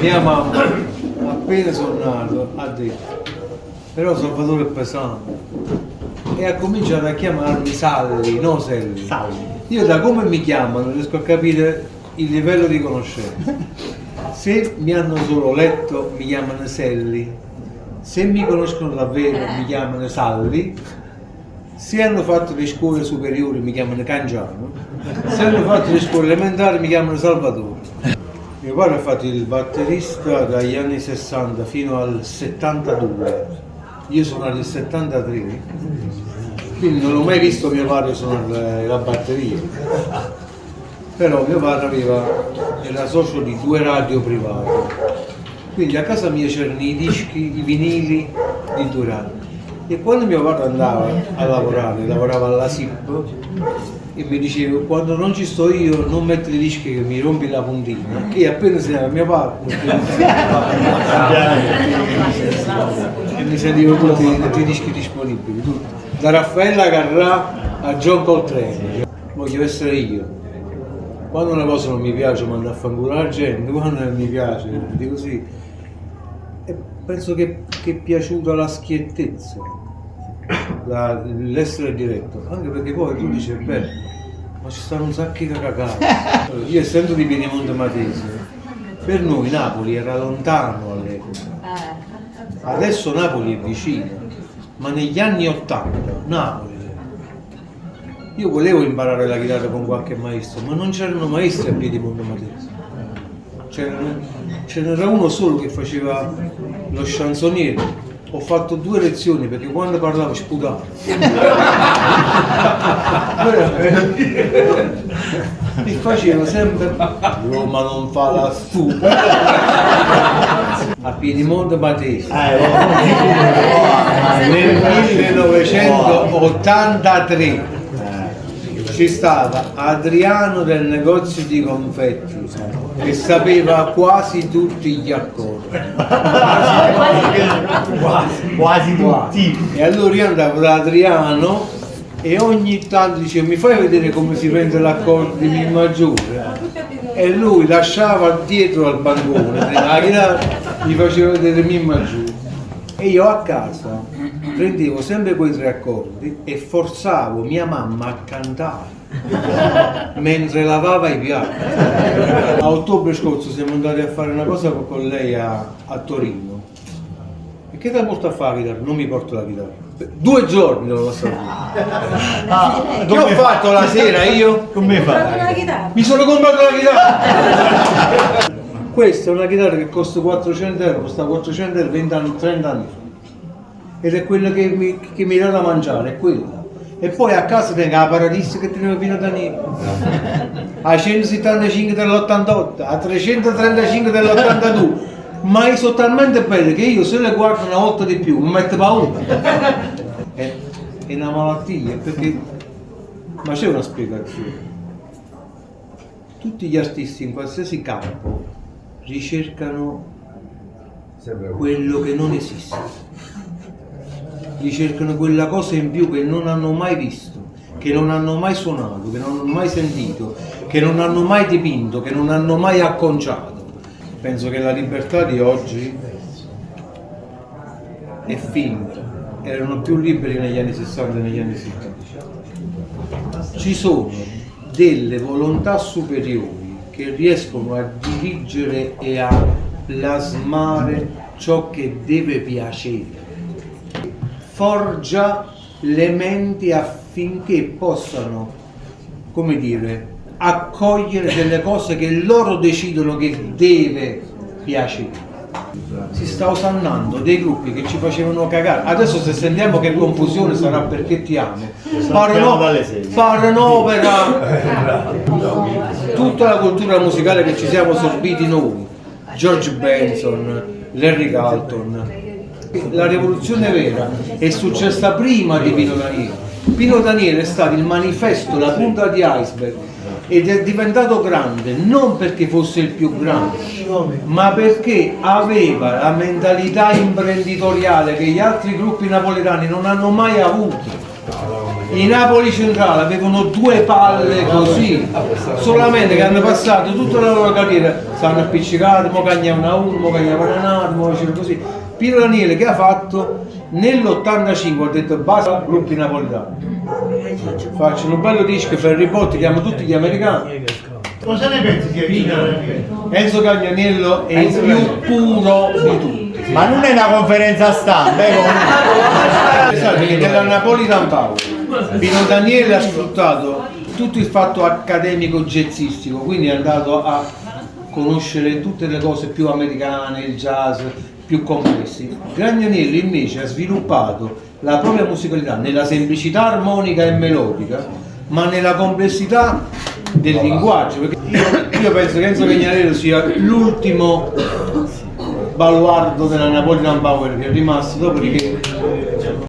Mia mamma, appena sono nato, ha detto, però Salvatore è pesante. E ha cominciato a chiamarmi Salli, no Selli. Salli. Io da come mi chiamano riesco a capire il livello di conoscenza. Se mi hanno solo letto mi chiamano Selli, se mi conoscono davvero mi chiamano Salli, se hanno fatto le scuole superiori mi chiamano Cangiano, se hanno fatto le scuole elementari mi chiamano Salvatore. Mio padre ha fatto il batterista dagli anni 60 fino al 72, io sono nel 73, quindi non l'ho mai visto mio padre suonare la batteria, però mio padre era socio di 2 radio private, quindi a casa mia c'erano i dischi, i vinili di 2 radio. E quando mio padre andava a lavorare, lavorava alla SIP, e mi diceva quando non ci sto io non mettere i dischi che mi rompi la puntina, che appena si chiama mio padre e mi sentivo tutti i dischi disponibili, tutti. Da Raffaella Carrà a John Coltrane, voglio essere io. Quando una cosa non mi piace mando a fanculo la gente, quando mi piace dico sì. E penso che è piaciuta la schiettezza, l'essere diretto, anche perché poi tu dici beh, ma ci stanno un sacco di cagate. Io essendo di Piedimonte Matese, per noi Napoli era lontano all'epoca, adesso Napoli è vicino, ma negli anni *80 Napoli, io volevo imparare la chitarra con qualche maestro, ma non c'erano maestri a Piedimonte Matese. Ce n'era uno solo che faceva lo chansonniere. Ho fatto 2 lezioni perché quando parlavo sputavo. Mi faceva sempre Roma non fa la stupa a Piedimonte Matese nel 1983. Ci stava Adriano del negozio di confetti che sapeva quasi tutti gli accordi, quasi tutti. E allora io andavo da Adriano e ogni tanto dicevo mi fai vedere come si prende l'accordo di Mi maggiore, e lui lasciava dietro al bancone la chitarra, gli faceva vedere Mi maggiore e io a casa prendevo sempre quei 3 accordi e forzavo mia mamma a cantare mentre lavava i piatti. A ottobre scorso siamo andati a fare una cosa con lei a Torino. E che ti porto a fare la chitarra? Non mi porto la chitarra. 2 giorni non l'ho saputo. Che ho fatto la sera io? Come fai? Mi sono comprato la chitarra. Questa è una chitarra che costa 400 euro, costa 400 euro 20 anni, 30 anni fa. Ed è quella che mi dà da mangiare, è quella. E poi a casa tengo la Paradiso che teneva Pino Daniele, a 175 dell'88, a 335 dell'82, ma sono talmente belle che io se le guardo una volta di più mi mette paura. È una malattia, perché ma c'è una spiegazione. Tutti gli artisti in qualsiasi campo ricercano quello che non esiste. Ricercano quella cosa in più che non hanno mai visto, che non hanno mai suonato, che non hanno mai sentito, che non hanno mai dipinto, che non hanno mai acconciato. Penso che la libertà di oggi è finta, erano più liberi negli anni 60 e negli anni 70. Ci sono delle volontà superiori che riescono a dirigere e a plasmare ciò che deve piacere. Forgia le menti affinché possano, come dire, accogliere delle cose che loro decidono che deve piacere. Si sta osannando dei gruppi che ci facevano cagare. Adesso se sentiamo che confusione sarà perché ti amo. Parlano opera tutta la cultura musicale che ci siamo sorbiti noi. George Benson, Larry Carlton. La rivoluzione vera è successa prima di Pino Daniele. Pino Daniele è stato il manifesto, la punta di iceberg, ed è diventato grande non perché fosse il più grande, ma perché aveva la mentalità imprenditoriale che gli altri gruppi napoletani non hanno mai avuto. I Napoli Centrale avevano 2 palle così, solamente che hanno passato tutta la loro carriera, stanno appiccicati, mo cagnavano uno, mo cagnavano mo facevano così. Piero Daniele che ha fatto? Nell'85 ha detto basta gruppi napoletani. Faccio un bello disco per il Botti, chiamo tutti gli americani. Cosa ne pensi che Enzo Cagnaniello è il più puro di tutti. Ma non è una conferenza stampa, Perché nella Napolitan Power Pino Daniele ha sfruttato tutto il fatto accademico jazzistico, quindi è andato a conoscere tutte le cose più americane, il jazz, più complessi. Cagnaniello invece ha sviluppato la propria musicalità nella semplicità armonica e melodica, ma nella complessità del linguaggio. Perché io penso che Enzo Cagnaniello sia l'ultimo baluardo della Napolitan Power che è rimasto, dopodiché